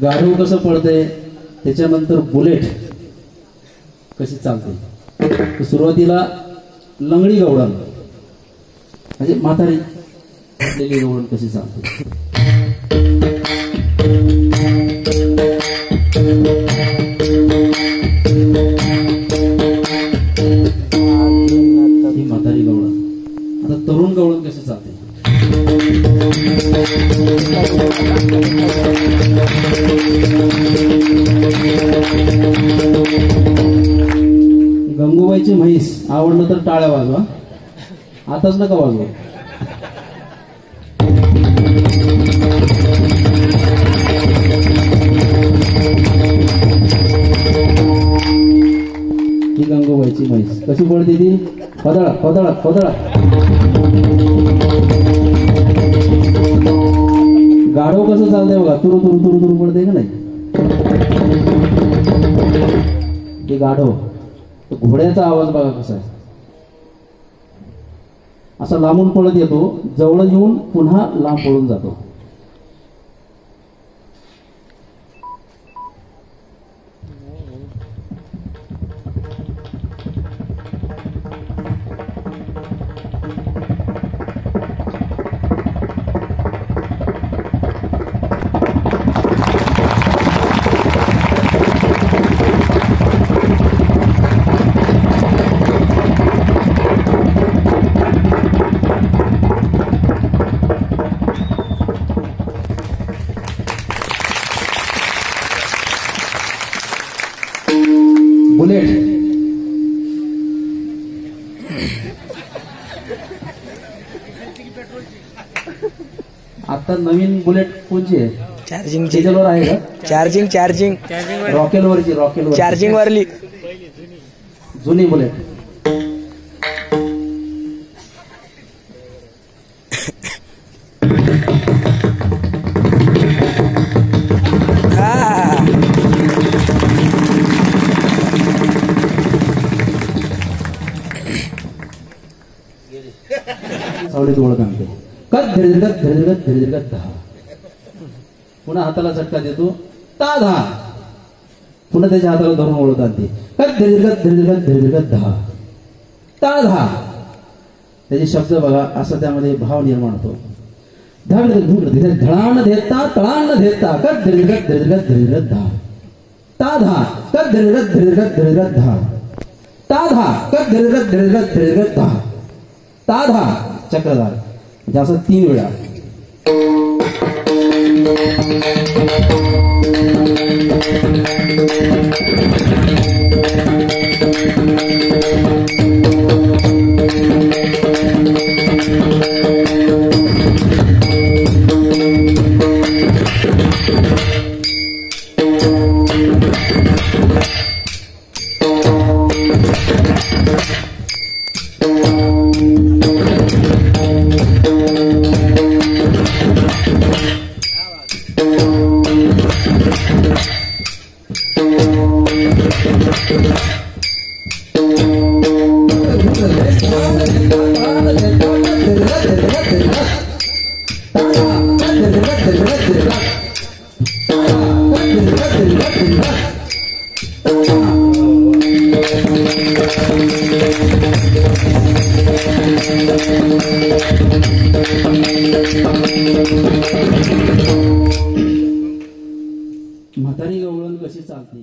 गाढव कसं पळतंय, त्याच्यानंतर बुलेट कशी चालते। सुरुवातीला लंगडी गवळण म्हणजे म्हातारी गवळण कशी चालते। ही म्हातारी गवळण। आता तरुण गवळण कशी चालते। गंगूबाईची म्हैस आवडलं तर टाळ्या वाजवा, आताच नका वाजवा। ही गंगूबाईची म्हैस कशी पडते ती, पदळा पदळा पदळा। गाढव कसं चालतंय बघा, तुरु तुरु तुरु तुरु पडते का नाही। ते गाढव, घोड्याचा आवाज बघा कसा आहे, असा लांबून पळत येतो, जवळ येऊन पुन्हा लांब पळून जातो। बुलेट आता नवीन बुलेट कोणची आहे, चार्जिंग डिझेलवर आहे का, चार्जिंग चार्जिंग रॉकेलवरची, रॉकेलवर चार्जिंग वरली जुनी बुलेट। सावलीत ओळख आणते, कद धीरगत धीरगत धीरगत दहा, पुन्हा हाताला झटका देतो, ता दहा, पुन्हा त्याच्या हाताला धरून ओळख आणते, कद धीरगत धीरगत धीरगत दहा, ता दहा। त्याचे शब्द बघा, असं त्यामध्ये भाव निर्माण होतो। धड धुड धीर धडान देता तळान देता, कद धीरगत धीरगत धीरगत दहा, ता दहा, कद धीरगत धीरगत धीरगत दहा, ता दहा, कद धीरगत धीरगत धीरगत दहा, ताधा चक्रधार, म्हणजे असं 3 वेळा। म्हातारी गवळण कशी चालते।